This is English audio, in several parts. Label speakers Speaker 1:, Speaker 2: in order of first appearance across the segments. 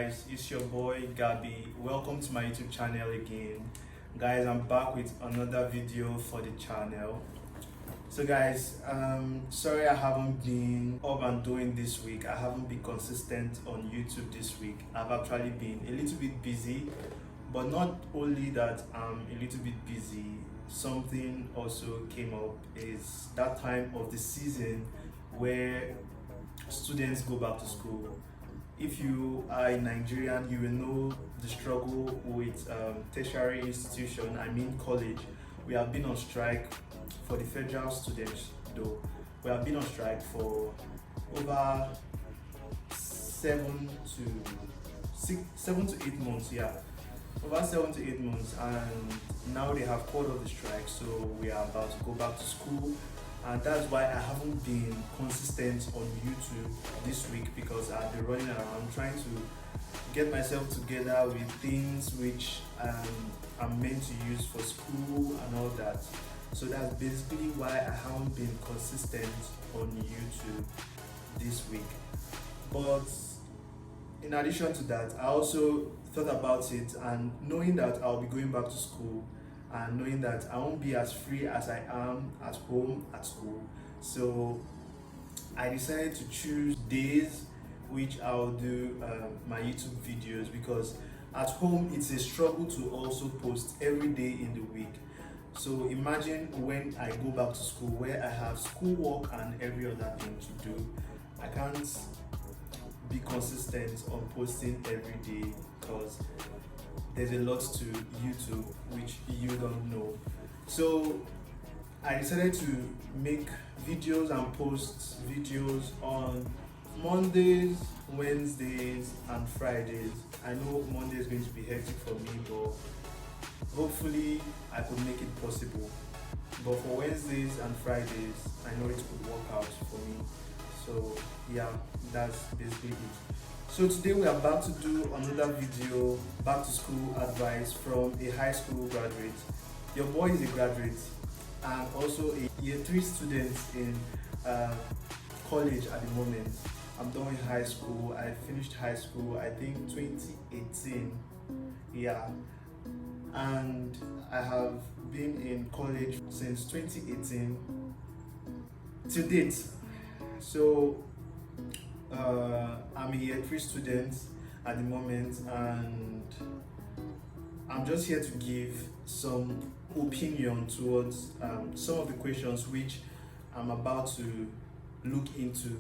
Speaker 1: guys, it's your boy Gabby. Welcome to my YouTube channel again. Guys, I'm back with another video for the channel. So guys, sorry I haven't been up and doing this week. I haven't been consistent on YouTube this week. I've actually been a little bit busy, but not only that I'm a little bit busy, something also came up. Is that time of the season where students go back to school. If you are a Nigerian, you will know the struggle with tertiary institution, I mean college. We have been on strike for the federal students though. We have been on strike for over 7 to 8 months, yeah. Over 7 to 8 months, and now they have called off the strike, so we are about to go back to school. And that's why I haven't been consistent on YouTube this week, because I've been running around trying to get myself together with things which I'm meant to use for school and all that. So that's basically why I haven't been consistent on YouTube this week. But in addition to that, I also thought about it, and knowing that I'll be going back to school and knowing that I won't be as free as I am at home at school, so I decided to choose days which I'll do my YouTube videos, because at home it's a struggle to also post every day in the week. So imagine when I go back to school, where I have schoolwork and every other thing to do. I can't be consistent on posting every day because there's a lot to YouTube which you don't know. So I decided to make videos and post videos on Mondays, Wednesdays and Fridays. I know Monday is going to be hectic for me, but hopefully I could make it possible. But for Wednesdays and Fridays, I know it could work out for me. So yeah, that's basically it. So today we are about to do another video, back to school advice from a high school graduate. Your boy is a graduate and also a year 3 student in college at the moment. I'm done with high school. I finished high school, I think 2018. Yeah. And I have been in college since 2018 to date. So I'm a year 3 student at the moment, and I'm just here to give some opinion towards some of the questions which I'm about to look into.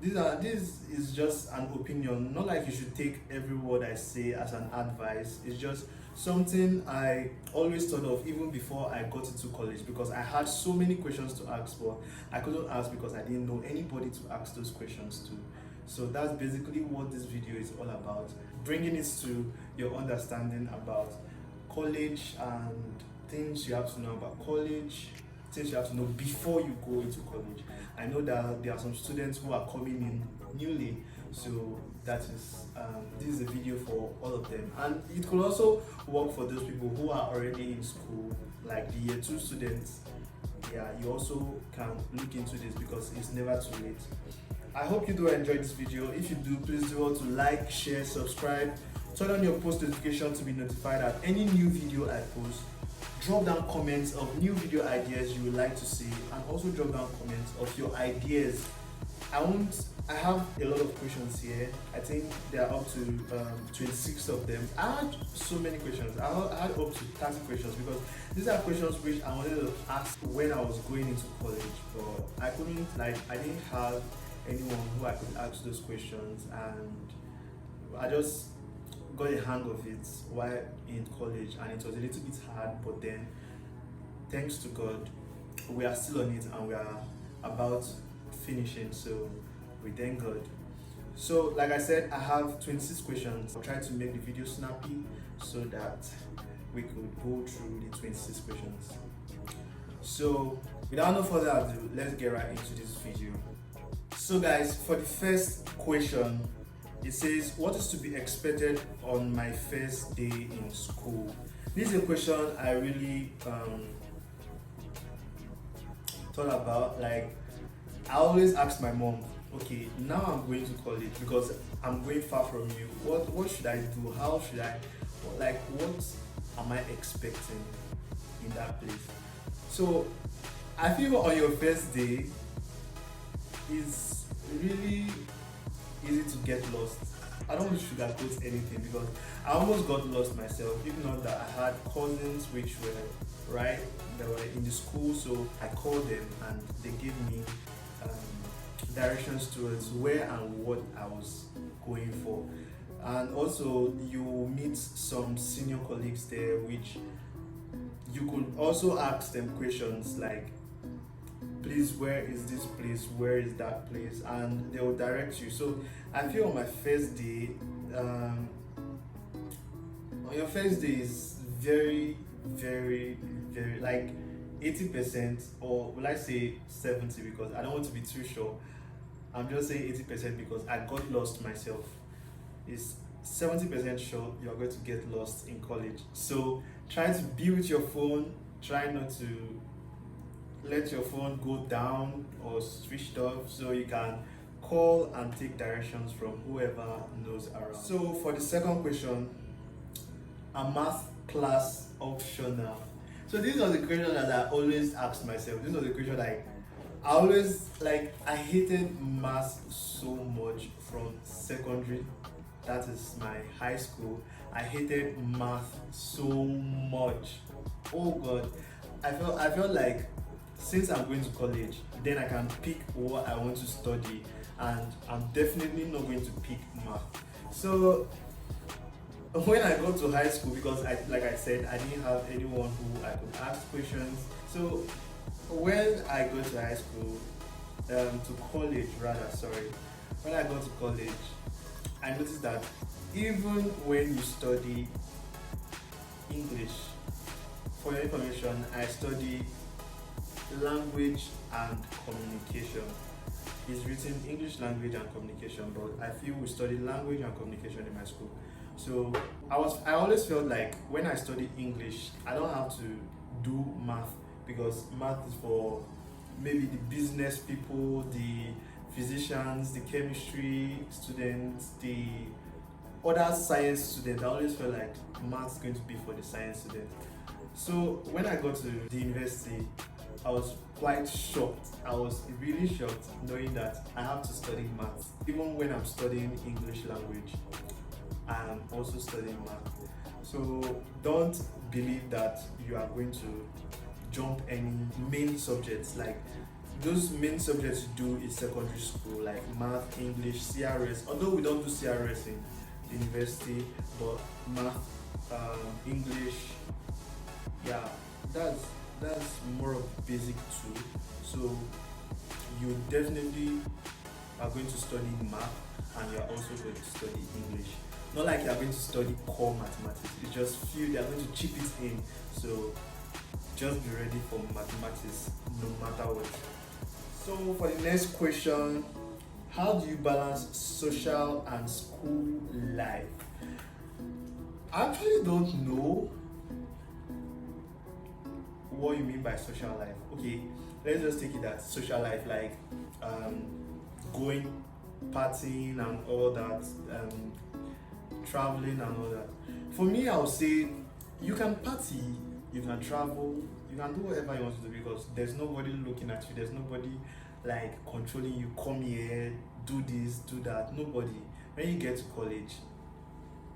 Speaker 1: This is just an opinion, not like you should take every word I say as an advice. It's just something I always thought of even before I got into college, because I had so many questions to ask, but I couldn't ask because I didn't know anybody to ask those questions to. So that's basically what this video is all about, bringing it to your understanding about college and things you have to know about college, things you have to know before you go into college. I know that there are some students who are coming in newly, so that is this is a video for all of them, and it could also work for those people who are already in school, like the year 2 students. Yeah, you also can look into this because it's never too late. I hope you do enjoy this video. If you do, please do want to like, share, subscribe, turn on your post notification to be notified at any new video I post. Drop down comments of new video ideas you would like to see, and also drop down comments of your ideas. I have a lot of questions here. I think there are up to 26 of them. I had so many questions. I had up to 30 questions, because these are questions which I wanted to ask when I was going into college, but I couldn't, I didn't have anyone who I could ask those questions, and I just got a hang of it while in college, and it was a little bit hard, but then thanks to God we are still on it and we are about finishing, so we thank God. So like I said, I have 26 questions. I'll try to make the video snappy so that we could go through the 26 questions. So without no further ado, let's get right into this video. So guys, for the first question, it says, what is to be expected on my first day in school? This is a question I really thought about. Like, I always ask my mom, okay, now I'm going to college because I'm going far from you. What should I do? How should I, like, what am I expecting in that place? So I feel on your first day it's really easy to get lost. I don't want to sugarcoat anything because I almost got lost myself. Even not that I had cousins which were right, they were in the school, so I called them and they gave me directions towards where and what I was going for. And also, you meet some senior colleagues there, which you could also ask them questions like, please, where is this place, where is that place, and they will direct you. So I feel on my first day, on your first day is very, very, very, like 80%, or will I say 70, because I don't want to be too sure. I'm just saying 80% because I got lost myself. It's 70% sure you are going to get lost in college. So try to be with your phone, try not to let your phone go down or switched off, so you can call and take directions from whoever knows around. So for the second question, a math class optional? So these are the questions that I always ask myself. These are the questions like I always, like, I hated math so much from secondary. That is my high school. I hated math so much. Oh God, I felt like since I'm going to college, then I can pick what I want to study, and I'm definitely not going to pick math. So when I got to high school, because like I said, I didn't have anyone who I could ask questions. So when I go to high school, to college rather, sorry, when I got to college, I noticed that even when you study English, for your information, I study language and communication. It's written English language and communication, but I feel we study language and communication in my school. So I always felt like when I study English, I don't have to do math, because math is for maybe the business people, the physicians, the chemistry students, the other science students. I always felt like math is going to be for the science students. So when I got to the university, I was quite shocked. I was really shocked knowing that I have to study math. Even when I'm studying English language, I'm also studying math. So don't believe that you are going to jump any main subjects. Like, those main subjects you do in secondary school, like math, English, CRS. Although we don't do CRS in university, but math, English, yeah, that's more of basic too. So you definitely are going to study math, and you are also going to study English. Not like you are going to study core mathematics. You just feel they are going to chip it in. So just be ready for mathematics no matter what. So for the next question, how do you balance social and school life? I actually don't know what you mean by social life. Okay, let's just take it as social life, like going partying and all that, traveling and all that. For me, I would say you can party, you can travel, you can do whatever you want to do, because there's nobody looking at you, there's nobody like controlling you, come here, do this, do that. Nobody. When you get to college,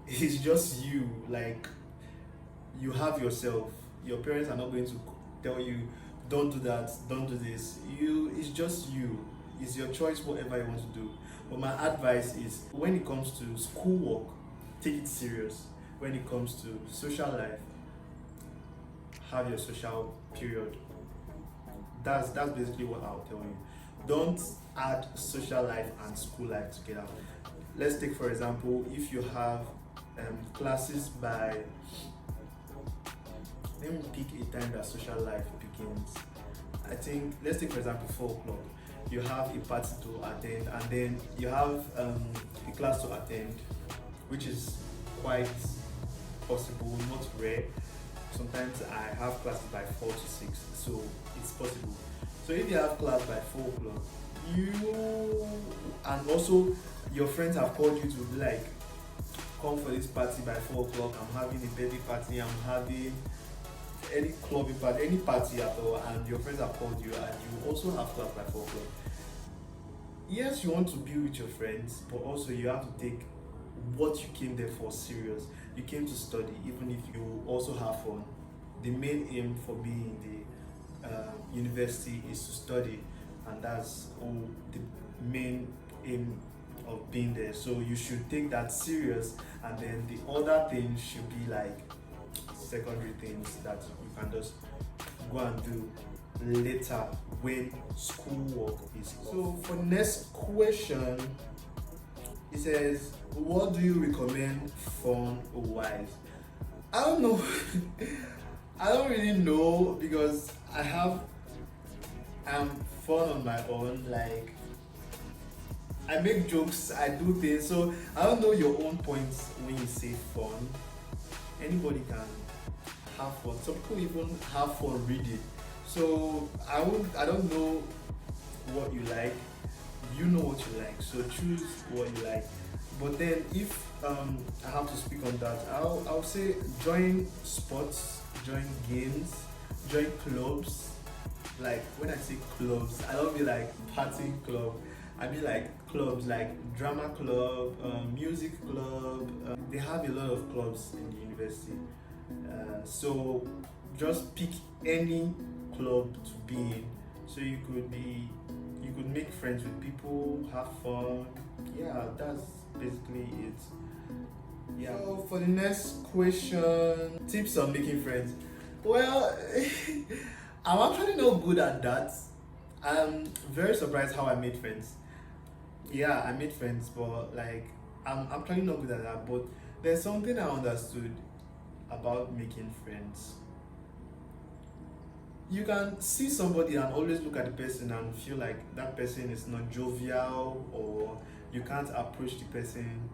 Speaker 1: it's just you. Like, you have yourself. Your parents are not going to tell you, don't do that, don't do this. It's just you. It's your choice, whatever you want to do. But my advice is, when it comes to schoolwork, take it serious. When it comes to social life, have your social period. That's basically what I'll tell you. Don't add social life and school life together. Let's take, for example, if you have classes by, let me pick a time that social life begins. I think, let's take, for example, 4 o'clock. You have a party to attend, and then you have a class to attend, which is quite possible, not rare. Sometimes I have classes by 4 to 6, so it's possible. So if you have class by 4 o'clock, you and also your friends have called you to be like, come for this party by 4 o'clock. I'm having a birthday party. I'm having any clubbing party, any party at all, and your friends have called you, and you also have class by 4 o'clock. Yes, you want to be with your friends, but also you have to take what you came there for serious. You came to study, even if you also have fun. The main aim for being in the university is to study, and that's all the main aim of being there. So you should take that serious, and then the other things should be like secondary things that you can just go and do later when schoolwork is off. So for the next question, it says, what do you recommend fun or wise? I don't know. I don't really know because I'm fun on my own. Like, I make jokes, I do things. So I don't know your own points when you say fun. Anybody can have fun. Some people even have fun reading. So I don't know what you like. You know what you like. So choose what you like. But then if I have to speak on that, I'll say join sports, join games, join clubs. Like when I say clubs, I don't mean like party club. I mean like clubs like drama club, music club. They have a lot of clubs in the university. So just pick any club to be in. So you could make friends with people, have fun. Yeah, that's basically it. Yeah. So for the next question, tips on making friends. Well, I'm actually not good at that. I'm very surprised how I made friends. Yeah, I made friends, but like I'm actually not good at that. But there's something I understood about making friends. You can see somebody and always look at the person and feel like that person is not jovial, or you can't approach the person.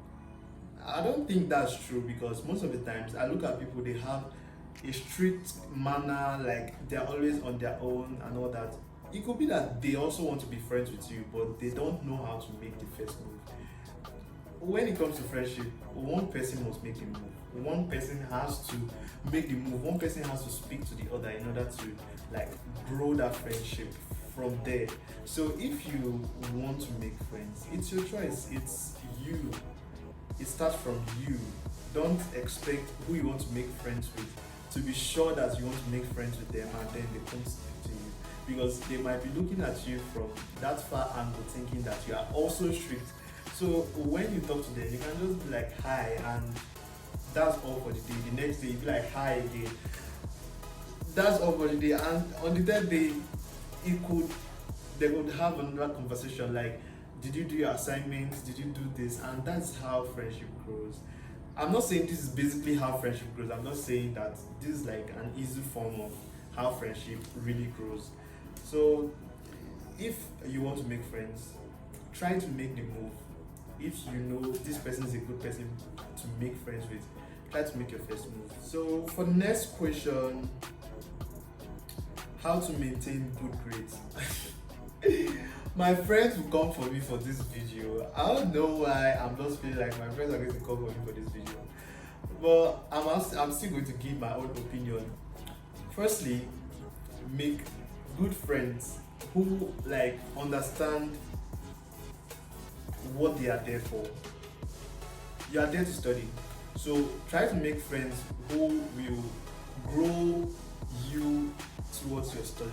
Speaker 1: I don't think that's true, because most of the times I look at people, they have a strict manner, like they're always on their own and all that. It could be that they also want to be friends with you, but they don't know how to make the first move. When it comes to friendship, one person must make the move. One person has to make the move. One person has to speak to the other in order to like grow that friendship from there. So if you want to make friends, it's your choice. It's you. It starts from you. Don't expect who you want to make friends with to be sure that you want to make friends with them and then they come speak to you, because they might be looking at you from that far angle thinking that you are also strict. So when you talk to them, you can just be like hi, and that's all for the day. The next day you be like hi again. That's all for the day, and on the third day, they could have another conversation like, did you do your assignments? Did you do this? And that's how friendship grows. I'm not saying this is basically how friendship grows. I'm not saying that this is like an easy form of how friendship really grows. So if you want to make friends, try to make the move. If you know this person is a good person to make friends with, try to make your first move. So for the next question, how to maintain good grades. My friends will come for me for this video. I don't know why, I'm just feeling like my friends are going to come for me for this video. But I'm still going to give my own opinion. Firstly, make good friends who like understand what they are there for. You are there to study. So try to make friends who will grow you towards your study.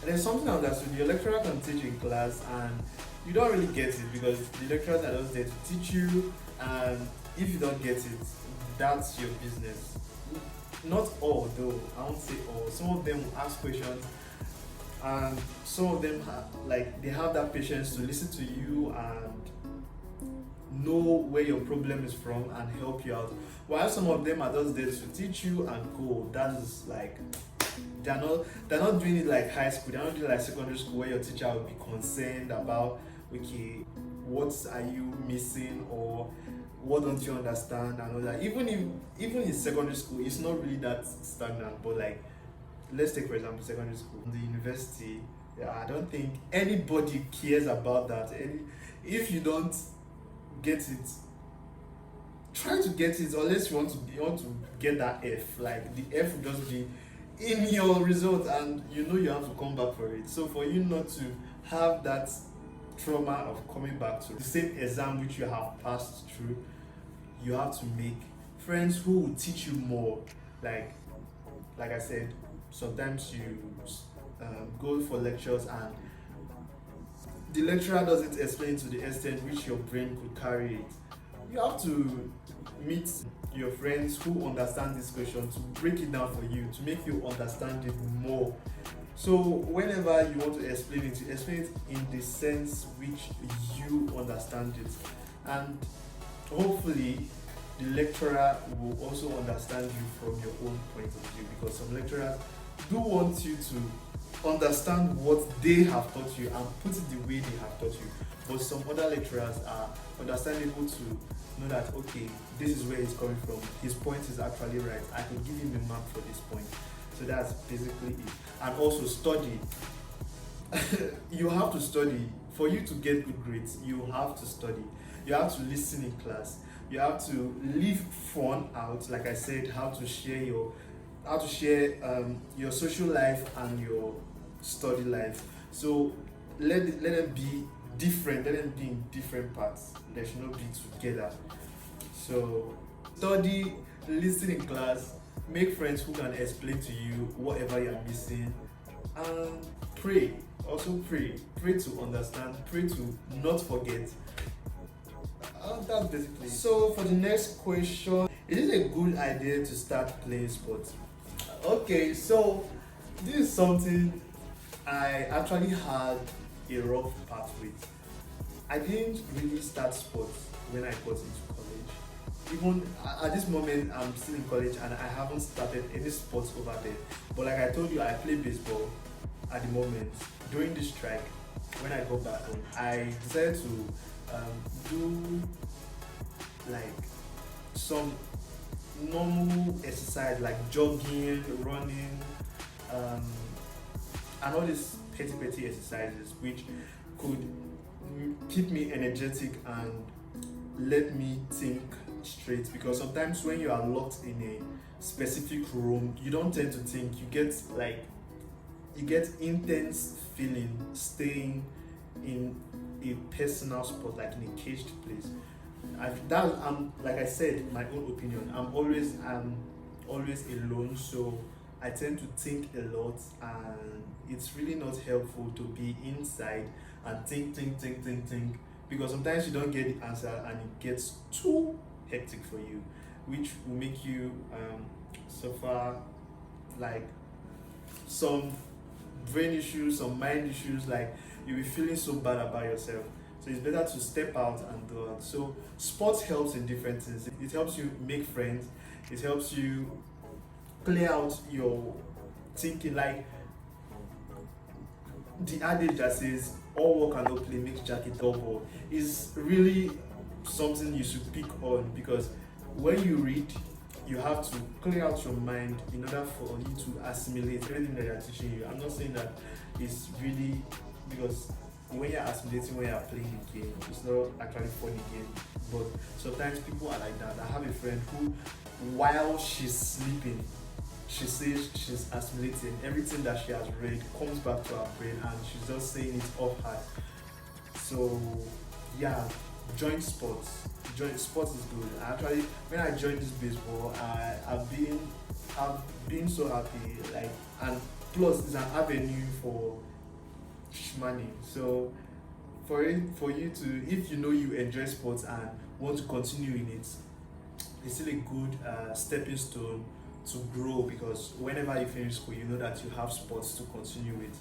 Speaker 1: And there's something I understood. Your lecturer can teach you in class and you don't really get it, because the lecturers are just there to teach you, and if you don't get it, that's your business. Not all though, I won't say all. Some of them will ask questions, and some of them they have that patience to listen to you and know where your problem is from and help you out. While some of them are just there to teach you and go. That's like they're not doing it like high school. They're not doing it like secondary school, where your teacher will be concerned about, okay, what are you missing, or what don't you understand and all that. Even in secondary school, it's not really that stagnant. But like, let's take for example secondary school. In the university, Yeah, I don't think anybody cares about that. If you don't get it, try to get it, unless you want to get that F. Like the F will just be in your result, and you know you have to come back for it. So for you not to have that trauma of coming back to the same exam which you have passed through, you have to make friends who will teach you more. Like like I said, sometimes you go for lectures and the lecturer doesn't explain to the extent which your brain could carry it. You have to meet your friends who understand this question to break it down for you, to make you understand it more. So whenever you want to explain it, you explain it in the sense which you understand it. And hopefully the lecturer will also understand you from your own point of view, because some lecturers do want you to understand what they have taught you and put it the way they have taught you. But some other lecturers are understandable to know that, okay, this is where he's coming from. His point is actually right. I can give him a mark for this point. So that's basically it. And also study. You have to study. For you to get good grades, you have to study. You have to listen in class. You have to leave fun out. Like I said, how to share your social life and your study life. So let them be different. Let them be in different parts. They should not be together. So study, listen in class, make friends who can explain to you whatever you're missing, and pray. Also pray. Pray to understand. Pray to not forget. That's basically it. So for the next question, is it a good idea to start playing sports? Okay, so this is something I actually had a rough path with. I didn't really start sports when I got into college. Even at this moment, I'm still in college and I haven't started any sports over there. But like I told you, I play baseball at the moment. During this strike, when I got back home, I decided to do like some normal exercise like jogging, running, and all these petty exercises which could keep me energetic and let me think straight, because sometimes when you are locked in a specific room, you don't tend to think. You get intense feeling staying in a personal spot, like in a caged place. Like I said, my own opinion. I'm always alone, so I tend to think a lot, and it's really not helpful to be inside and think, because sometimes you don't get the answer and it gets too hectic for you, which will make you suffer like some brain issues, some mind issues, like you'll be feeling so bad about yourself. So it's better to step out and do it. So sports helps in different things. It helps you make friends. It helps you clear out your thinking. Like the adage that says all work and no play makes Jack a dull boy is really something you should pick on, because when you read, you have to clear out your mind in order for you to assimilate everything that they are teaching you. I'm not saying that it's really, because when you're assimilating, when you're playing the game, it's not actually funny game. But sometimes people are like that. I have a friend who, while she's sleeping, she says she's assimilating everything that she has read, comes back to her brain, and she's just saying it off her. So yeah, join sports. Join sports is good. Actually, when I joined this baseball, I've been so happy. Like, and plus it's an avenue for money. So for you to, if you know you enjoy sports and want to continue in it, it's still a good stepping stone to grow, because whenever you finish school, you know that you have sports to continue with.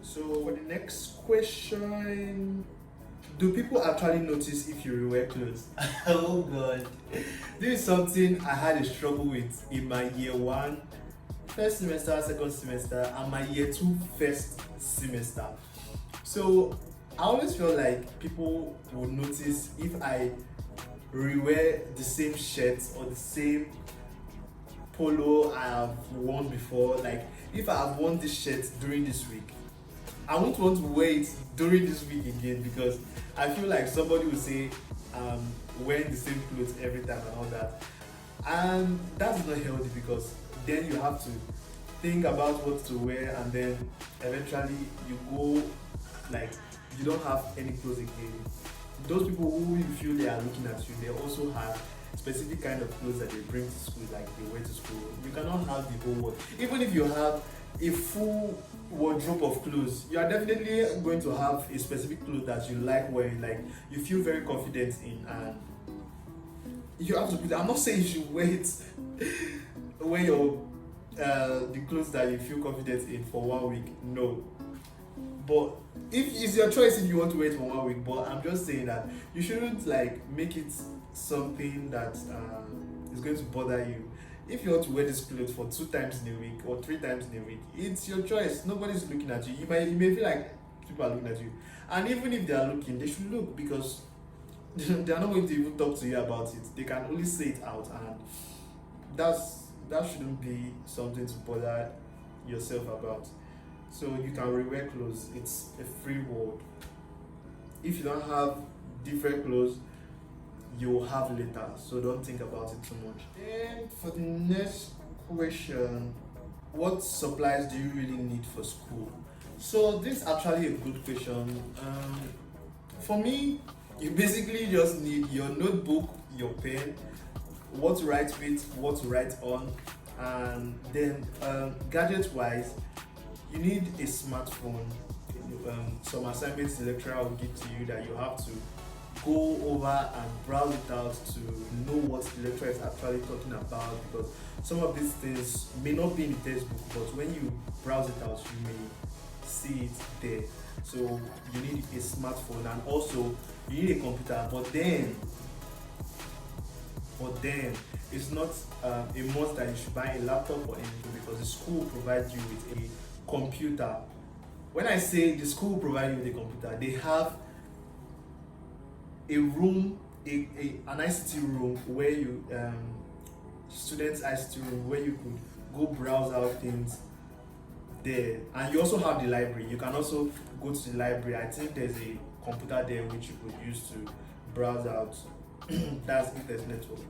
Speaker 1: So for the next question, do people actually notice if you rewear clothes? Oh god, this is something I had a struggle with in my year 1 first semester, second semester, and my year 2 first semester. So I always felt like people would notice if I rewear the same shirt or the same polo I have worn before. Like if I have worn this shirt during this week, I won't want to wear it during this week again, because I feel like somebody will say wearing the same clothes every time and all that, and that's not healthy, because then you have to think about what to wear, and then eventually you go like you don't have any clothes again. Those people who you feel they are looking at you, they also have specific kind of clothes that they bring to school, like they wear to school. You cannot have the whole world. Even if you have a full wardrobe of clothes, you are definitely going to have a specific clothes that you like wearing, like you feel very confident in, and you have to be. I'm not saying you should wear it, wear your the clothes that you feel confident in for 1 week. No, but if it's your choice if you want to wear it for 1 week. But I'm just saying that you shouldn't like make it something that is going to bother you. If you want to wear this clothes for 2 times in a week or 3 times in a week, it's your choice. Nobody's looking at you. You may feel like people are looking at you, and even if they are looking, they should look, because they are not going to even talk to you about it. They can only say it out, and that shouldn't be something to bother yourself about. So you can rewear clothes. It's a free world. If you don't have different clothes, you will have later. So don't think about it too much. And for the next question, what supplies do you really need for school? So this is actually a good question. For me, you basically just need your notebook, your pen, what to write with, what to write on, and then gadget wise, you need a smartphone. Some assignments the lecturer will give to you that you have to go over and browse it out to know what the lecturer is actually talking about, because some of these things may not be in the textbook, but when you browse it out you may see it there. So you need a smartphone, and also you need a computer. But then it's not a must that you should buy a laptop or anything, because the school provides you with a computer. When I say the school provide you with a computer, they have a room, an ICT room where you students ICT room where you could go browse out things there, and you also have the library. You can also go to the library. I think there's a computer there which you could use to browse out. That's if there's network.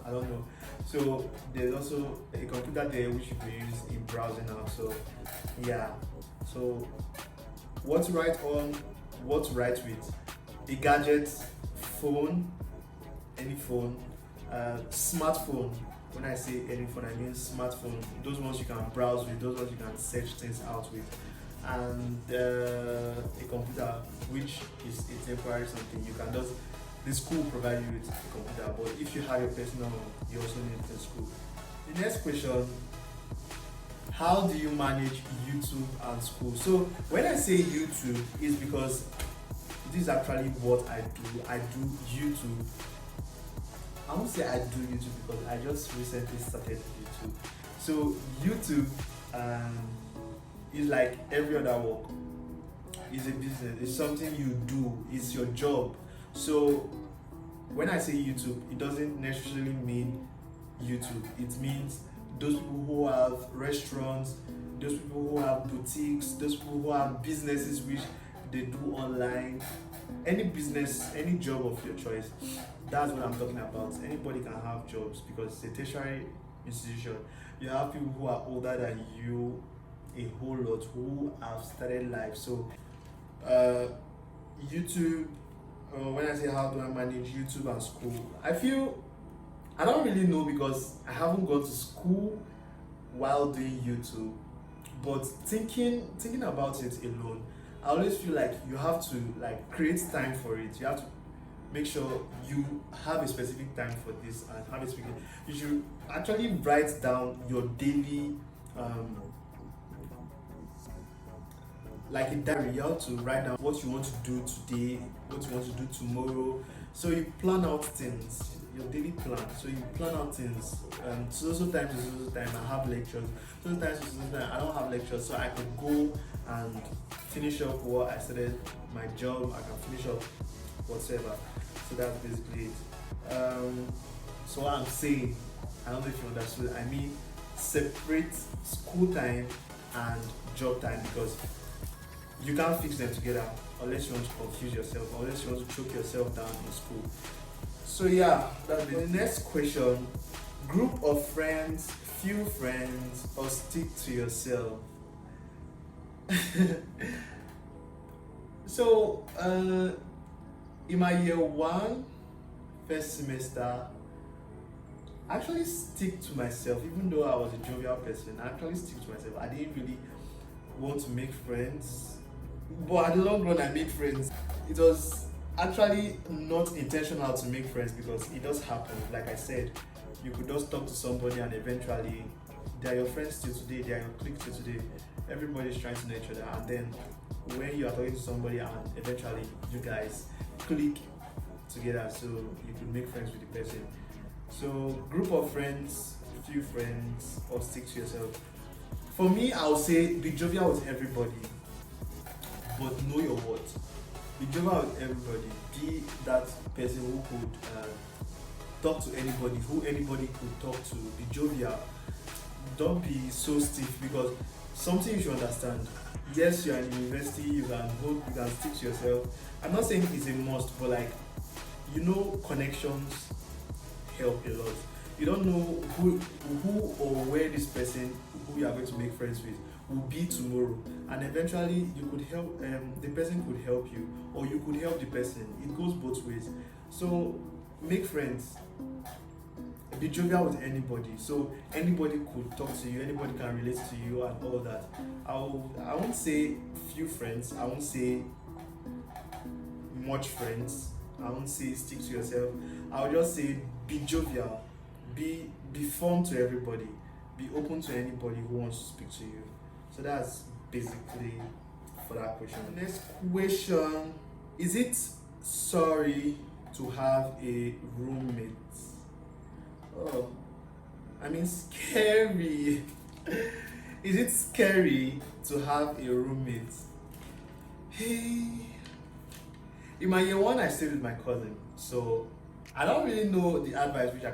Speaker 1: I don't know. So there's also a computer there which you could use in browsing out. So yeah. So what to write on, what to write with, a gadget, phone, any phone, smartphone. When I say any phone, I mean smartphone. Those ones you can browse with, those ones you can search things out with, and a computer, which is a temporary something. You can just the school provide you with a computer, but if you have your personal one, you also need the school. The next question: how do you manage YouTube and school? So when I say YouTube, is because this is actually what I do. I do YouTube. I won't say I do YouTube because I just recently started YouTube. So YouTube is like every other work. It's a business. It's something you do. It's your job. So when I say YouTube, it doesn't necessarily mean YouTube. It means those people who have restaurants, those people who have boutiques, those people who have businesses which they do online. Any business, any job of your choice. That's what I'm talking about. Anybody can have jobs because it's a tertiary institution. You have people who are older than you a whole lot who have started life. So YouTube, when I say how do I manage YouTube and school, I don't really know because I haven't gone to school while doing YouTube. But thinking about it alone, I always feel like you have to like create time for it. You have to make sure you have a specific time for this and have a specific. You should actually write down your daily like a diary. You have to write down what you want to do today, what you want to do tomorrow. So you plan out things, your daily plan. So you plan out things. So time I have lectures. Sometimes I don't have lectures, so I could go and finish up what I started, my job. I can finish up whatever. So that's basically it. So what I'm saying, I don't know if you understood. I mean, separate school time and job time, because you can't fix them together unless you want to confuse yourself, unless you want to choke yourself down in school. So yeah, that's the next question. Group of friends, few friends, or stick to yourself? So in my year one, first semester, I actually stick to myself. Even though I was a jovial person, I actually stick to myself. I didn't really want to make friends, but at the long run I made friends. It was actually not intentional to make friends, because it does happen. Like I said, you could just talk to somebody and eventually they are your friends till today, they are your clique till today. Everybody's trying to know each other, and then when you are talking to somebody and eventually you guys click together, so you could make friends with the person. So group of friends, few friends, or stick to yourself. For me, I would say be jovial with everybody, but know your worth. Be jovial with everybody. Be that person who could talk to anybody, who anybody could talk to. Be jovial. Don't be so stiff, because something you should understand. Yes, you are in university, you can hope, you can stick to yourself. I'm not saying it's a must, but like, connections help a lot. You don't know who or where this person who you are going to make friends with will be tomorrow, and eventually you could help. The person could help you, or you could help the person. It goes both ways. So make friends. Be jovial with anybody, so anybody could talk to you, anybody can relate to you, and all that. I won't say few friends, I won't say much friends, I won't say stick to yourself. I'll just say be jovial, be fun to everybody, be open to anybody who wants to speak to you. So that's basically for that question. Next question: is it sorry to have a roommate? Oh, I mean, scary. Is it scary to have a roommate? Hey, in my year one, I stayed with my cousin, so I don't really know the advice which I'm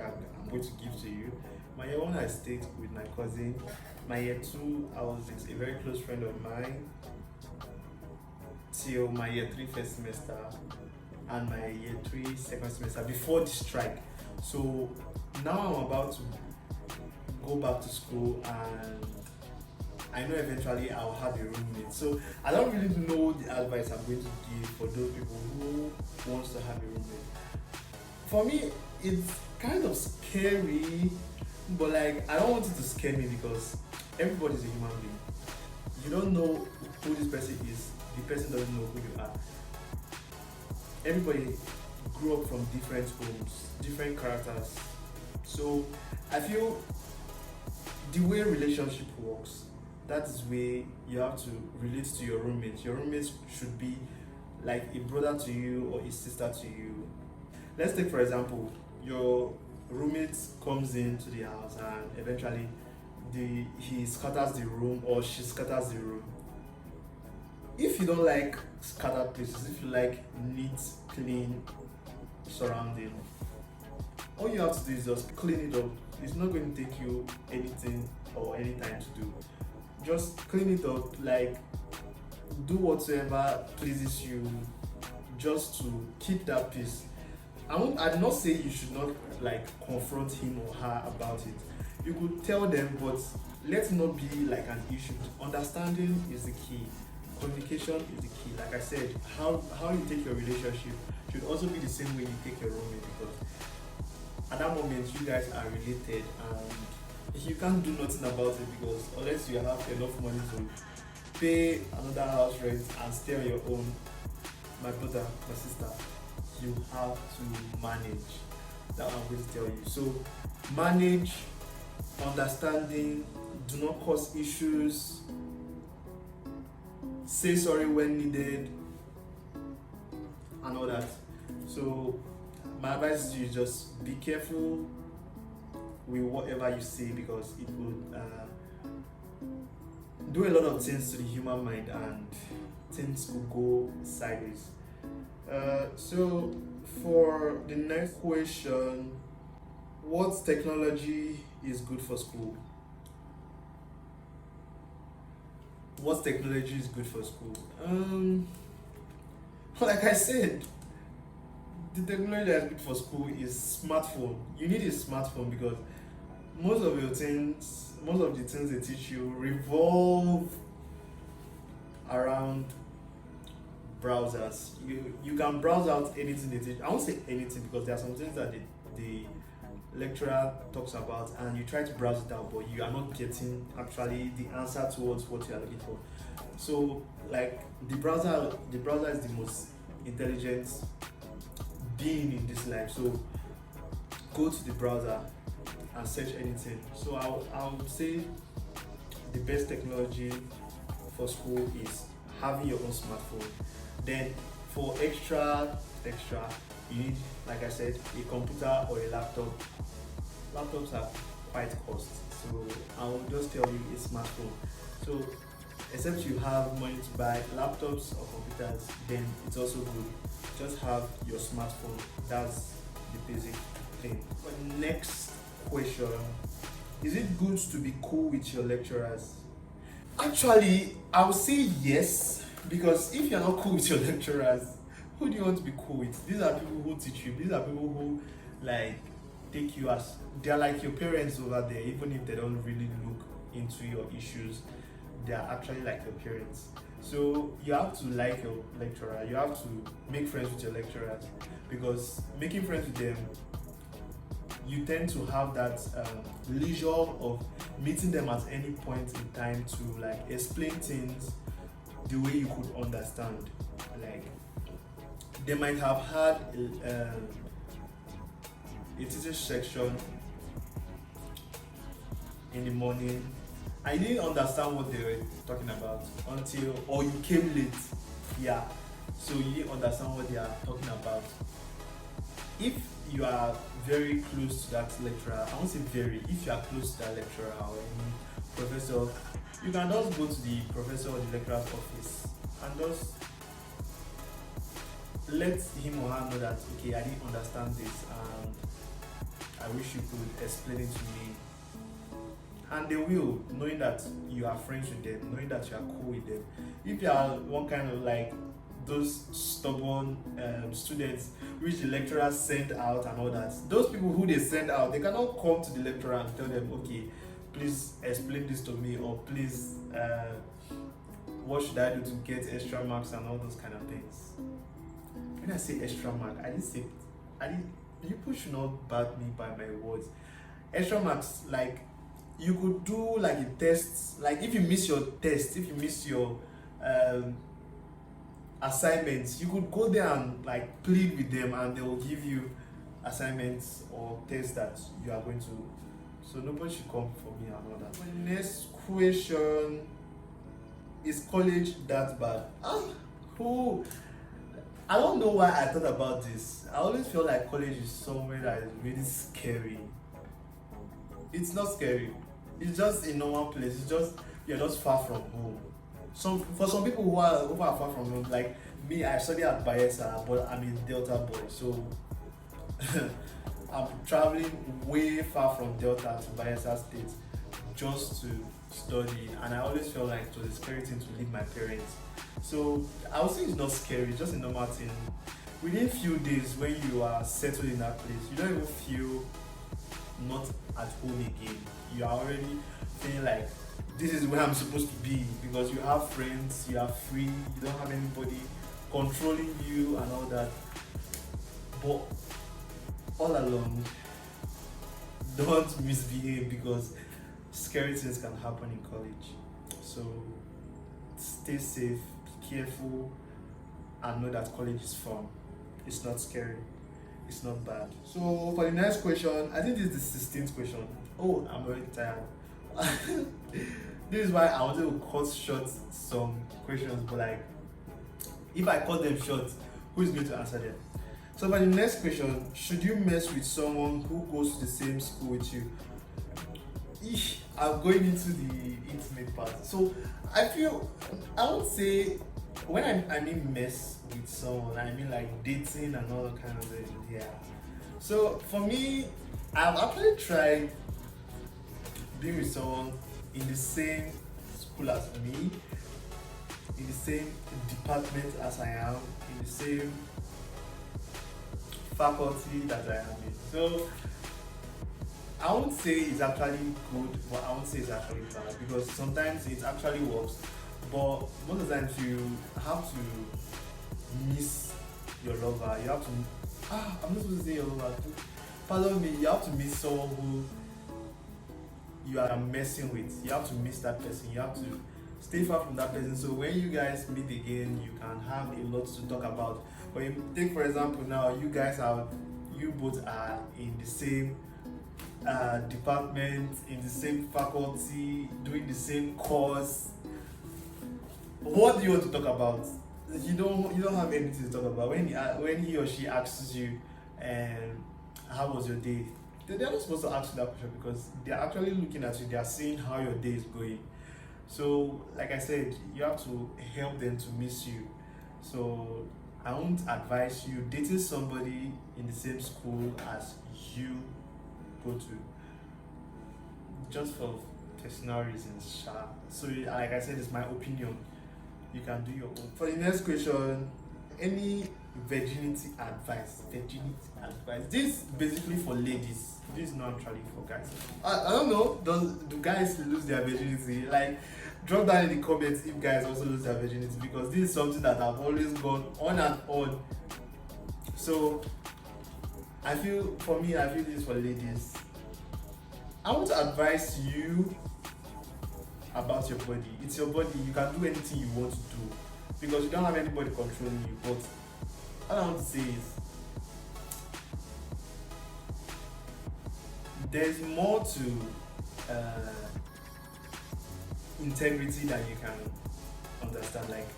Speaker 1: going to give to you. My year one, I stayed with my cousin. My year two, I was with a very close friend of mine till my year three first semester, and my year three second semester before the strike. So now I'm about to go back to school, and I know eventually I'll have a roommate. So I don't really know the advice I'm going to give for those people who wants to have a roommate. For me, it's kind of scary, but like, I don't want it to scare me, because everybody's a human being. You don't know who this person is. The person doesn't know who you are. Everybody grew up from different homes, different characters. So I feel the way relationship works, that is where you have to relate to your roommates. Your roommates should be like a brother to you or a sister to you. Let's take for example, your roommate comes into the house and eventually he scatters the room or she scatters the room. If you don't like scattered places, if you like neat, clean surrounding, all you have to do is just clean it up. It's not going to take you anything or any time to do. Just clean it up, like do whatever pleases you, just to keep that peace. I did not say you should not like confront him or her about it. You could tell them, but let's not be like an issue. Understanding is the key. Communication is the key. Like I said, how you take your relationship should also be the same way you take your roommate, because at that moment you guys are related, and you can't do nothing about it, because unless you have enough money to pay another house rent and stay on your own, my brother, my sister, you have to manage. That I'm going to tell you. So manage, understanding, do not cause issues, say sorry when needed, and all that. So my advice to you is just be careful with whatever you say, because it will do a lot of things to the human mind, and things could go sideways. So for the next question, what technology is good for school? what technology is good for school? Like I said, the technology that's good for school is smartphone. You need a smartphone because most of the things they teach you revolve around browsers. You can browse out anything they teach. I won't say anything because there are some things that the lecturer talks about and you try to browse it out, but you are not getting actually the answer towards what you are looking for. So like the browser is the most intelligent being in this life. So go to the browser and search anything. So I would say the best technology for school is having your own smartphone. Then for extra, you need, like I said, a computer or a laptop. Laptops are quite cost, so I will just tell you a smartphone. So except you have money to buy laptops or computers, then it's also good. Just have your smartphone. That's the basic thing. But next question: is it good to be cool with your lecturers? Actually, I would say yes, because if you're not cool with your lecturers, who do you want to be cool with? These are people who teach you. These are people who like take you as they're like your parents over there, even if they don't really look into your issues, they are actually like your parents. So you have to like your lecturer, you have to make friends with your lecturers, because making friends with them, you tend to have that leisure of meeting them at any point in time to like explain things the way you could understand. Like they might have had a teacher section in the morning and you didn't understand what they were talking about until, or you came late, yeah, so you didn't understand what they are talking about. If you are very close to that lecturer, I won't say very, if you are close to that lecturer or any professor, you can just go to the professor or the lecturer's office and just let him or her know that, okay, I didn't understand this and I wish you could explain it to me. And they will, knowing that you are friends with them, knowing that you are cool with them. If you are one kind of like those stubborn students which the lecturer send out and all that, those people who they send out, they cannot come to the lecturer and tell them, okay, please explain this to me, or please what should I do to get extra marks and all those kind of things. When I say extra mark, people should not back me by my words. Extra marks, like you could do like a test, like if you miss your test, if you miss your assignments, you could go there and like plead with them and they will give you assignments or tests that you are going to. So nobody should come for me and all that. My next question: is college that bad? I don't know why I thought about this. I always feel like college is somewhere that is really scary. It's not scary. It's just a normal place. It's just you're just far from home. So for some people who are far from home, like me, I study at Bayelsa, but I'm a Delta boy, so I'm traveling way far from Delta to Bayelsa State just to study, and I always felt like it was a scary thing to leave my parents. So I would say it's not scary, it's just a normal thing. Within a few days, when you are settled in that place, you don't even feel not at home again. You are already feeling like this is where I'm supposed to be, because you have friends, you are free, you don't have anybody controlling you and all that. But all along, don't misbehave, because scary things can happen in college. So stay safe, be careful, and know that college is fun. It's not scary, it's not bad. So for the next question, I think this is the 16th question. Oh, I'm very tired. This is why I wanted to cut short some questions, but like if I cut them short, who is going to answer them? So for the next question, should you mess with someone who goes to the same school with you? I'm going into the intimate part. So I would say when I mean mess with someone, I mean like dating and all that kind of thing. Yeah. So for me, I've actually tried being with someone in the same school as me, in the same department as I am, in the same faculty that I am in. So I won't say it's actually good, but I won't say it's actually bad, because sometimes it actually works. But most of the times you have to miss your lover. You have to I'm not supposed to say your lover. Pardon me, you have to miss someone who you are messing with. You have to miss that person. You have to stay far from that person. So when you guys meet again, you can have a lot to talk about. But you take for example now, you both are in the same department, in the same faculty, doing the same course. What do you want to talk about? You don't have anything to talk about. When he or she asks you, how was your day? They're not supposed to ask you that question, because they're actually looking at you. They are seeing how your day is going. So, like I said, you have to help them to miss you. So, I won't advise you dating somebody in the same school as you go to, just for personal reasons. So, like I said, it's my opinion. You can do your own. For the next question, any virginity advice? This is basically for ladies. This is not actually for guys. I don't know. Do guys lose their virginity? Like, drop down in the comments if guys also lose their virginity, because this is something that I've always gone on and on. So for me, I feel this is for ladies. I want to advise you about your body. It's your body. You can do anything you want to do, because you don't have anybody controlling you. But all I want to say is, there's more to integrity that you can understand. Like,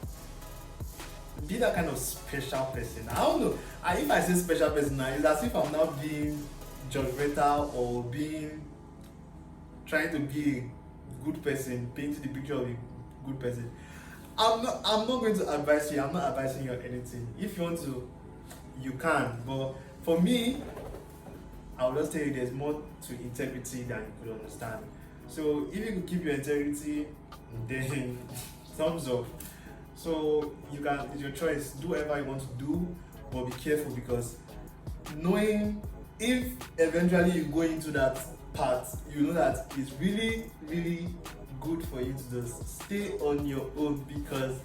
Speaker 1: be that kind of special person. I don't know. If I say special person now, it's as if I'm now being judgmental or trying to be a good person, painting the picture of a good person. I'm not going to advise you. I'm not advising you on anything. If you want to, you can. But for me, I will just tell you there's more to integrity than you could understand. So if you could keep your integrity, then thumbs up. So it's your choice. Do whatever you want to do, but be careful, because knowing if eventually you go into that part, you know that it's really, really good for you to just stay on your own, because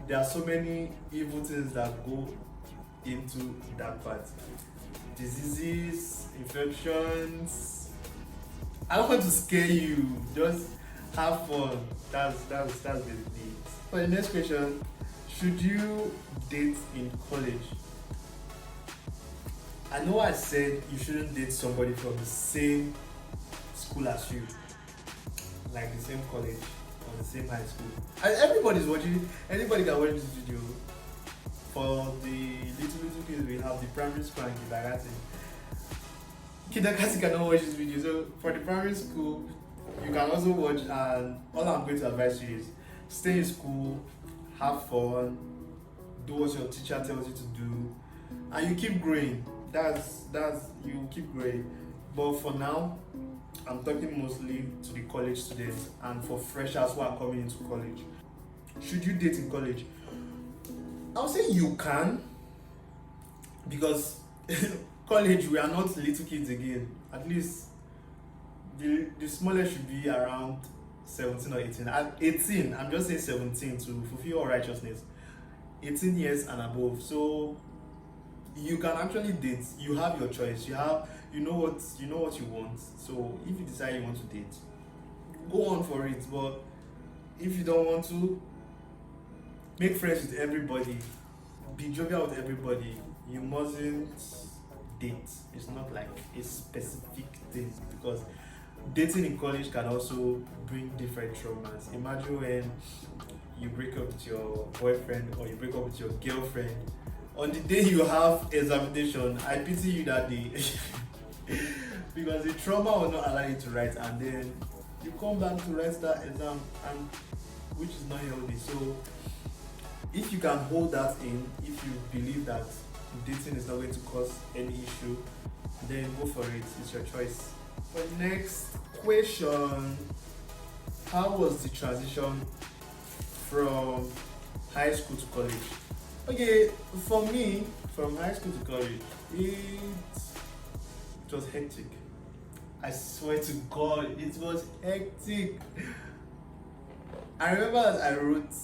Speaker 1: there are so many evil things that go into that part. Diseases, infections. I don't want to scare you. Just have fun. That's basically it. For the next question, should you date in college? I know I said you shouldn't date somebody from the same school as you, like the same college or the same high school. And everybody's watching. Anybody can watch this video. For the little kids, we have the primary school and kindergarten. Kindergarten cannot watch this video, so for the primary school, you can also watch. And all I'm going to advise you is stay in school, have fun, do what your teacher tells you to do, and you keep growing. You keep growing. But for now, I'm talking mostly to the college students and for freshers who are coming into college. Should you date in college? I would say you can, because college, we are not little kids again. At least the smallest should be around 17 or 18. At 18, I'm just saying 17 to fulfill all righteousness. 18 years and above. So you can actually date. You have your choice. You know what you want. So if you decide you want to date, go on for it. But if you don't want to, make friends with everybody. Be jovial with everybody. You mustn't date. It's not like a specific thing, because dating in college can also bring different traumas. Imagine when you break up with your boyfriend or you break up with your girlfriend. On the day you have examination, I pity you that day. Because the trauma will not allow you to write, and then you come back to write that exam, and which is not healthy. So if you can hold that in, if you believe that dating is not going to cause any issue, then go for it. It's your choice. For the next question, how was the transition from high school to college. Okay, for me, from high school to college, it was hectic. I swear to God, it was hectic. I remember that I wrote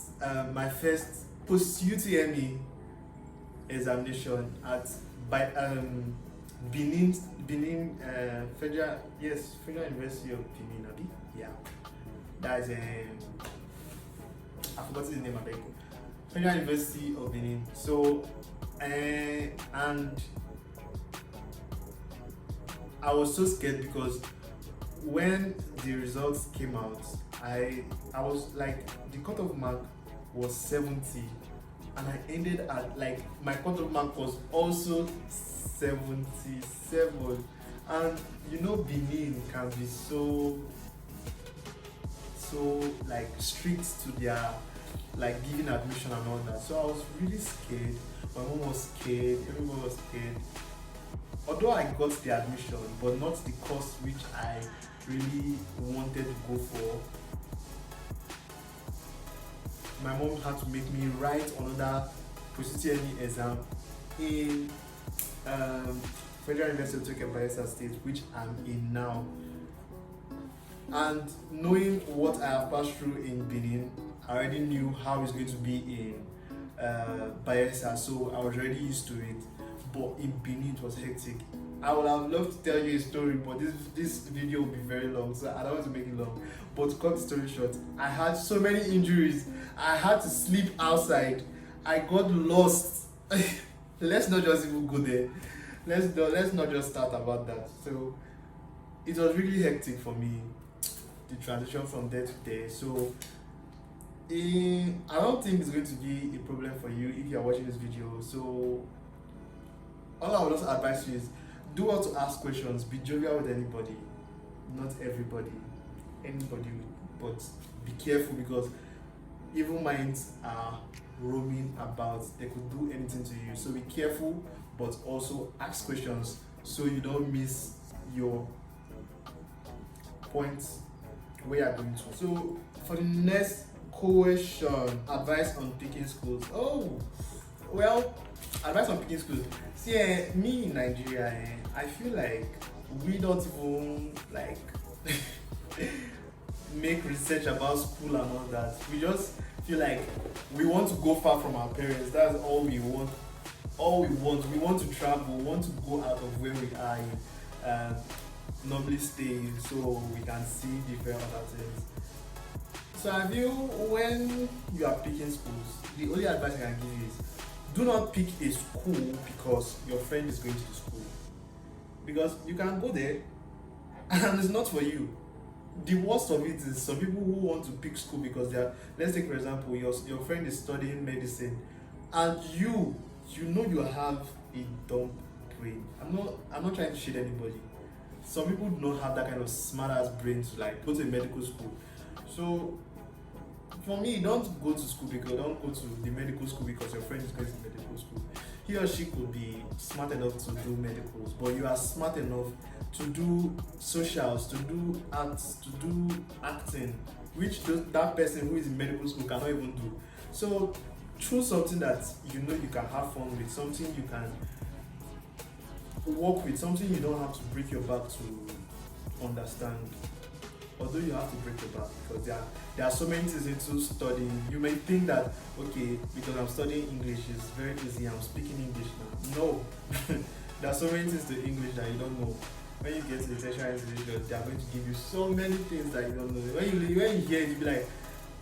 Speaker 1: my first post UTME examination at by Benin Federal University of Benin, Abi? Yeah. That's I forgot the name of it. Federal University of Benin. So and I was so scared because when the results came out, I was like, the cutoff mark was 70 and I ended at, like, my cutoff mark was also 77. And you know Benin can be so like strict to their like giving admission and all that. So I was really scared. My mom was scared, everyone was scared. Although I got the admission, but not the course which I really wanted to go for, my mom had to make me write another post-UTME exam in Federal University of Tokyo Bayelsa State, which I'm in now. And knowing what I have passed through in Benin, I already knew how it's going to be in Bayelsa, so I was already used to it. But in Benin, it was hectic. I would have loved to tell you a story, but this video will be very long, so I don't want to make it long. But to cut the story short, I had so many injuries. I had to sleep outside. I got lost. Let's not just even go there. Let's not just start about that. So it was really hectic for me, the transition from there to there. So I don't think it's going to be a problem for you if you are watching this video. So all I would also advise you is do well to ask questions, be jovial with anybody, not everybody, but be careful because evil minds are roaming about. They could do anything to you. So be careful, but also ask questions so you don't miss your points where you're going to. So for the next question, advice on picking schools. Oh, well, advice on picking schools. See, me in Nigeria, I feel like we don't even like make research about school and all that. We just feel like we want to go far from our parents. That's all we want. We want to travel. We want to go out of where we are normally stay, so we can see different other things. So have you, when you are picking schools, the only advice I can give you is do not pick a school because your friend is going to the school. Because you can go there and it's not for you. The worst of it is some people who want to pick school because they are, let's take for example, your friend is studying medicine and you know you have a dumb brain. I'm not trying to shade anybody. Some people do not have that kind of smart ass brain to like go to a medical school. So for me, don't go to the medical school because your friend is going to medical school. He or she could be smart enough to do medicals, but you are smart enough to do socials, to do arts, to do acting, which that person who is in medical school cannot even do. So choose something that you know you can have fun with, something you can work with, something you don't have to break your back to understand. Although you have to break your back because there are so many things into studying. You may think that, okay, because I'm studying English, it's very easy, I'm speaking English now. No. There are so many things to English that you don't know. When you get to the tertiary institution, they are going to give you so many things that you don't know. When you hear it, you'll be like,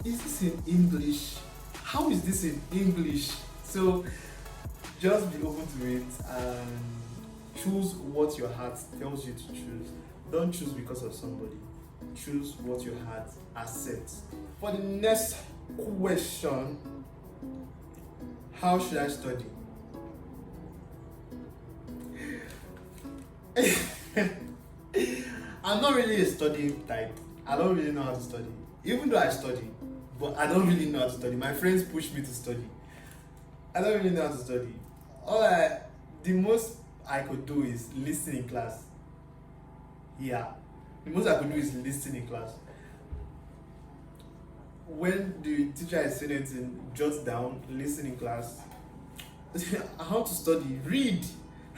Speaker 1: is this in English? How is this in English? So just be open to it and choose what your heart tells you to choose. Don't choose because of somebody. Choose what your heart accepts. For the next question, how should I study? I'm not really a studying type. I don't really know how to study. Even though I study, but I don't really know how to study. My friends push me to study. I don't really know how to study. The most I could do is listen in class. Yeah. The most I could do is listen in class. when the teacher is saying anything, jot down, listen in class. How to study? Read.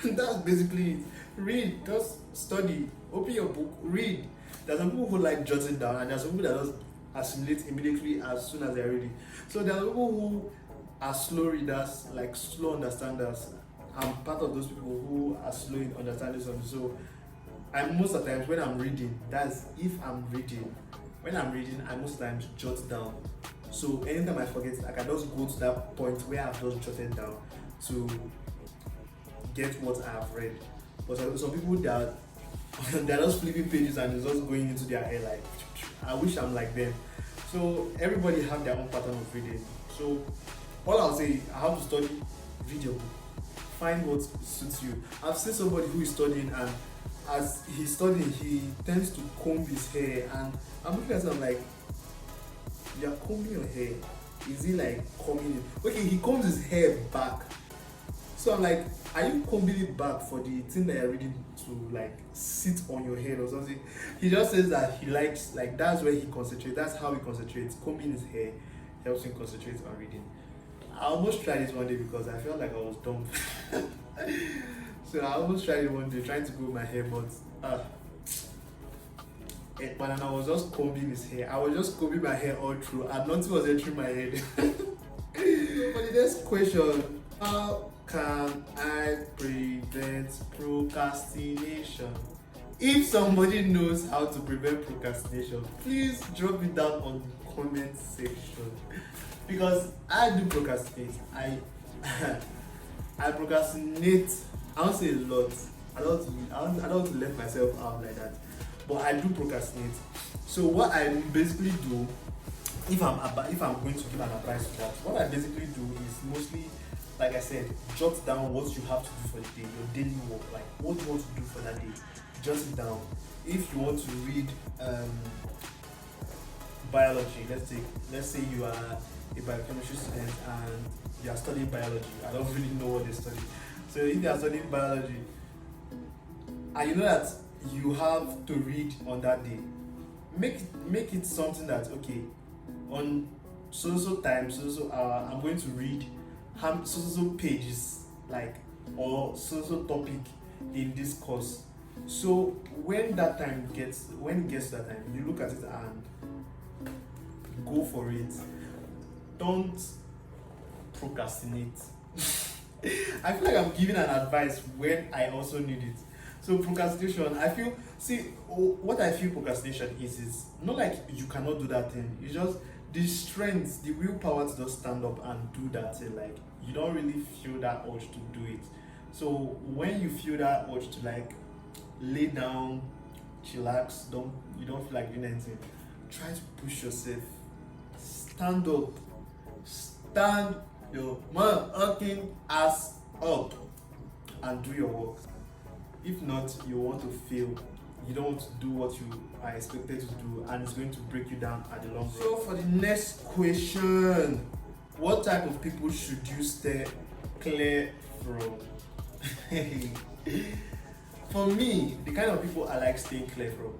Speaker 1: That's basically it. Read. Just study. Open your book. Read. There's some people who like jotting down, and there's some people that just assimilate immediately as soon as they're ready. So there are people who are slow readers, like slow understanders. I'm part of those people who are slow in understanding something. So I most of the times when I'm reading, that's if I'm reading. When I'm reading, I most times jot down. So anytime I forget, I can just go to that point where I've just jotted down to get what I have read. But some people that they're just flipping pages and it's just going into their head like I wish I'm like them. So everybody have their own pattern of reading. So all I'll say, I have to study, read your book, find what suits you. I've seen somebody who is studying and as he's studying he tends to comb his hair and I'm looking at him like, you're combing your hair. Is he like combing it? Okay, he combs his hair back. So I'm like, are you combing it back for the thing that you're reading to like sit on your head or something? He just says that he likes, like that's where he concentrates, that's how he concentrates. Combing his hair helps him concentrate on reading. I almost tried it one day because I felt like I was dumb. So I almost tried it one day trying to comb my hair, but when I was just combing his hair, I was just combing my hair all through and nothing was entering my head. For the next question, how can I prevent procrastination? If somebody knows how to prevent procrastination, please drop it down on the comment section. Because I do procrastinate. I procrastinate. I don't say a lot. I don't want to let myself out like that. But I do procrastinate. So what I basically do, if I'm going to give an advice to that, what I basically do is mostly, like I said, jot down what you have to do for the day, your daily work, like what you want to do for that day. Jot it down. If you want to read biology, let's say you are a biochemistry student and you are studying biology. I don't really know what they study. So if you are studying biology and you know that you have to read on that day, make it something that okay, on so time, so hour, I'm going to read so pages, like, or so topic in this course. So when it gets to that time, you look at it and go for it. Don't procrastinate. I feel like I'm giving an advice when I also need it. So procrastination, what I feel procrastination is not like you cannot do that thing. It's just the strength, the willpower to just stand up and do that thing. Like you don't really feel that urge to do it. So when you feel that urge to like lay down, chillax, you don't feel like doing anything, try to push yourself. Stand up. Stand your motherfucking ass up and do your work. If not, you want to fail. You don't want to do what you are expected to do, and it's going to break you down at the long run. So for the next question, what type of people should you stay clear from? For me, the kind of people I like staying clear from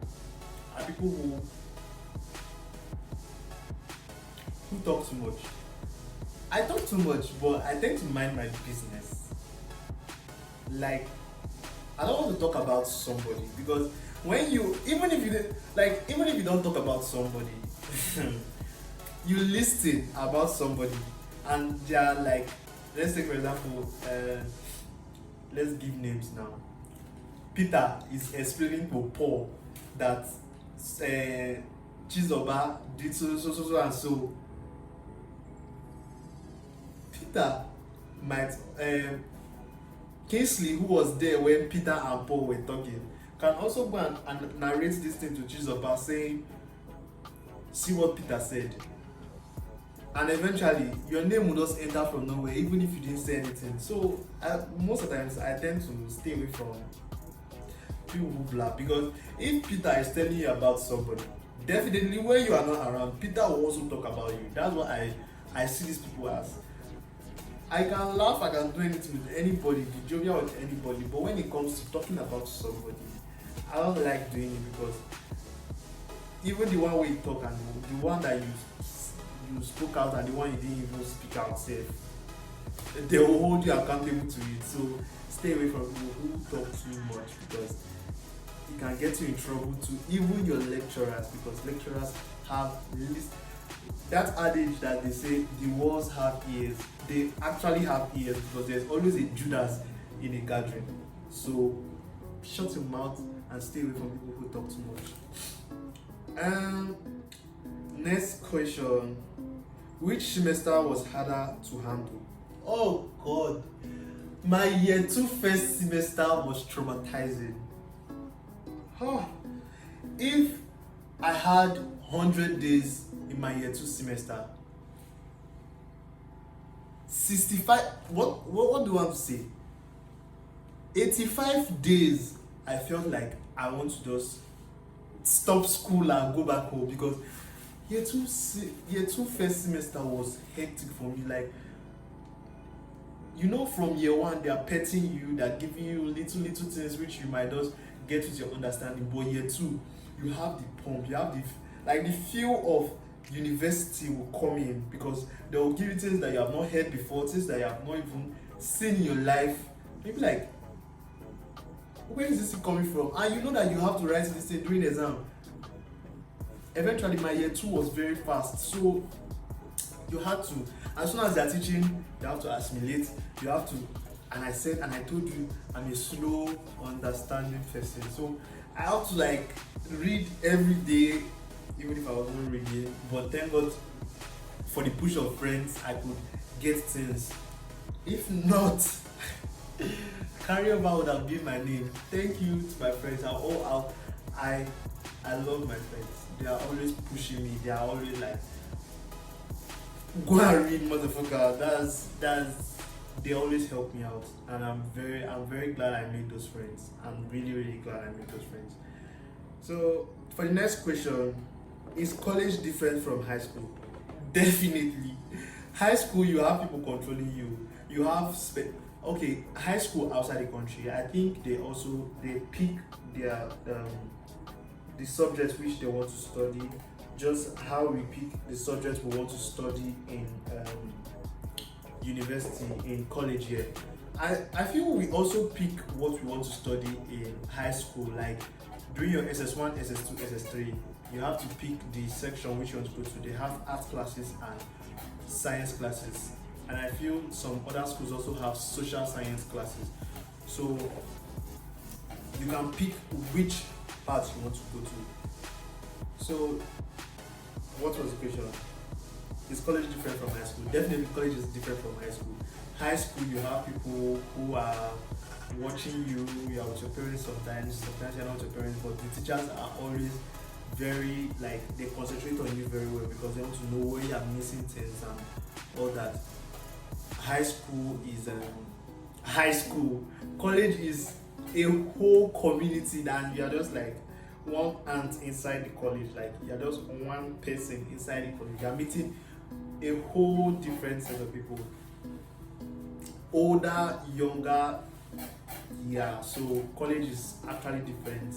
Speaker 1: are people who talk too much. I talk too much, but I tend to mind my business. Like, I don't want to talk about somebody because even if you don't talk about somebody, you listen about somebody and they are like, let's take for example, let's give names now. Peter is explaining to Paul that Chizoba did so and so. Peter might Kingsley, who was there when Peter and Paul were talking, can also go and narrate this thing to Chizoba saying, see what Peter said. And eventually, your name will just enter from nowhere, even if you didn't say anything. So, most of the times, I tend to stay away from people who blab. Because if Peter is telling you about somebody, definitely when you are not around, Peter will also talk about you. That's what I see these people as. I can laugh, I can do anything with anybody, be jovial with anybody, but when it comes to talking about somebody, I don't like doing it because even the one way you talk and the one that you you spoke out and the one you didn't even speak out safe, they will hold you accountable to it. So stay away from people who talk too much, because it can get you in trouble too. Even your lecturers, because lecturers have list that adage that they say the walls have ears. They actually have ears, because there's always a Judas in a gathering. So shut your mouth and stay away from people who talk too much. Next question: which semester was harder to handle? Oh God, my year 2 first semester was traumatizing. If I had 100 days in my year 2 semester, 65, what do I want to say? 85 days I felt like I want to just stop school and go back home, because year 2 first semester was hectic for me. Like, from year 1 they are petting you, they're giving you little things which you might just get with your understanding, but year 2 you have the pump, you have the feel of university will come in, because they will give you things that you have not heard before, things that you have not even seen in your life. Maybe like, where is this coming from? And you know that you have to write this thing during the exam. Eventually my year 2 was very fast, so you had to, as soon as they're teaching, you have to assimilate, you have to, and I told you, I'm a slow understanding person, so I have to like read every day, even if I wasn't reading. But thank God for the push of friends, I could get things. If not, carryover would have been my name. Thank you to my friends. I love my friends. They are always pushing me. They are always like, go and read, motherfucker. That's they always help me out, and I'm very glad I made those friends. I'm really glad I made those friends. So for the next question, is college different from high school? Definitely. High school, you have people controlling you. You have high school outside the country, I think they pick their the subjects which they want to study, just how we pick the subjects we want to study in university, in college here. I feel we also pick what we want to study in high school. Like during your SS1, SS2, SS3, you have to pick the section which you want to go to. They have art classes and science classes, and I feel some other schools also have social science classes. So you can pick which part you want to go to. So what was the question? Is college different from high school? Definitely college is different from high school. High school, you have people who are watching you, you are with your parents sometimes you're not with your parents, but the teachers are always very, like, they concentrate on you very well, because they want to know where you are missing things and all that. High school is high school. College is a whole community, and you are just like one ant inside the college. Like, you're just one person inside the college. You're meeting a whole different set of people, older, younger. Yeah, so college is actually different.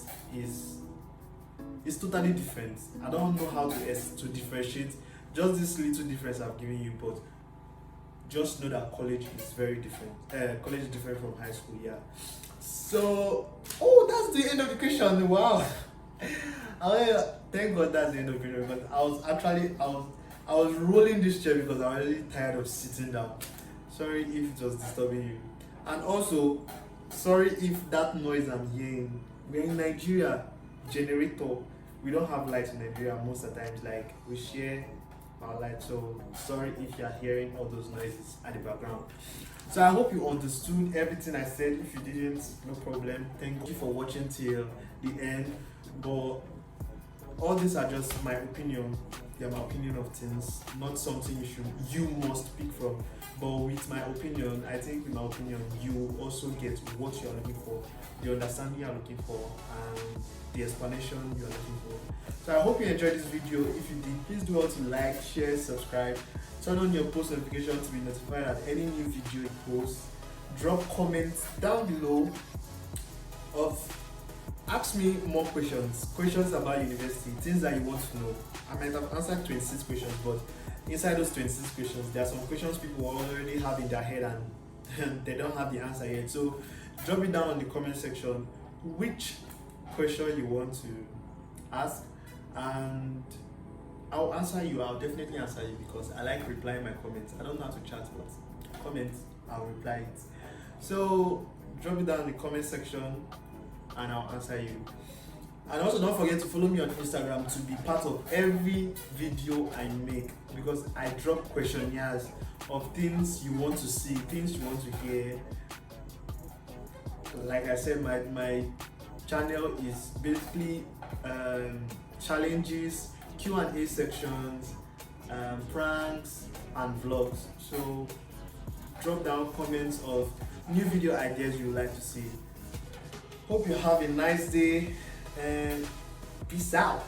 Speaker 1: It's totally different. I don't know how to differentiate just this little difference I've given you, but just know that college is very different. College is different from high school. Yeah. So, that's the end of the question. Wow. Thank God that's the end of the video, because I was rolling this chair because I was really tired of sitting down. Sorry if it was disturbing you, and also sorry if that noise I'm hearing. We're in Nigeria, generator. We don't have lights in Nigeria most of the times. Like, we share our light, so sorry if you're hearing all those noises at the background. So I hope you understood everything I said. If you didn't, no problem. Thank you for watching till the end. But all these are just my opinion. They're my opinion of things, not something you must pick from. But with my opinion, I think with my opinion, you also get what you're looking for, the understanding you're looking for, and the explanation you're looking for. So I hope you enjoyed this video. If you did, please do want to like, share, subscribe, turn on your post notification to be notified at any new video you post. Drop comments down below ask me more questions about university, things that you want to know. I might have answered 26 questions, but inside those 26 questions, there are some questions people already have in their head and they don't have the answer yet. So drop it down on the comment section which question you want to ask, and I'll answer you. I'll definitely answer you because I like replying my comments. I don't know how to chat, but comments, I'll reply it. So drop it down in the comment section and I'll answer you. And also don't forget to follow me on Instagram to be part of every video I make, because I drop questionnaires of things you want to see, things you want to hear. Like I said, my channel is basically challenges, Q&A sections, pranks and vlogs. So drop down comments of new video ideas you would like to see. Hope you have a nice day and peace out.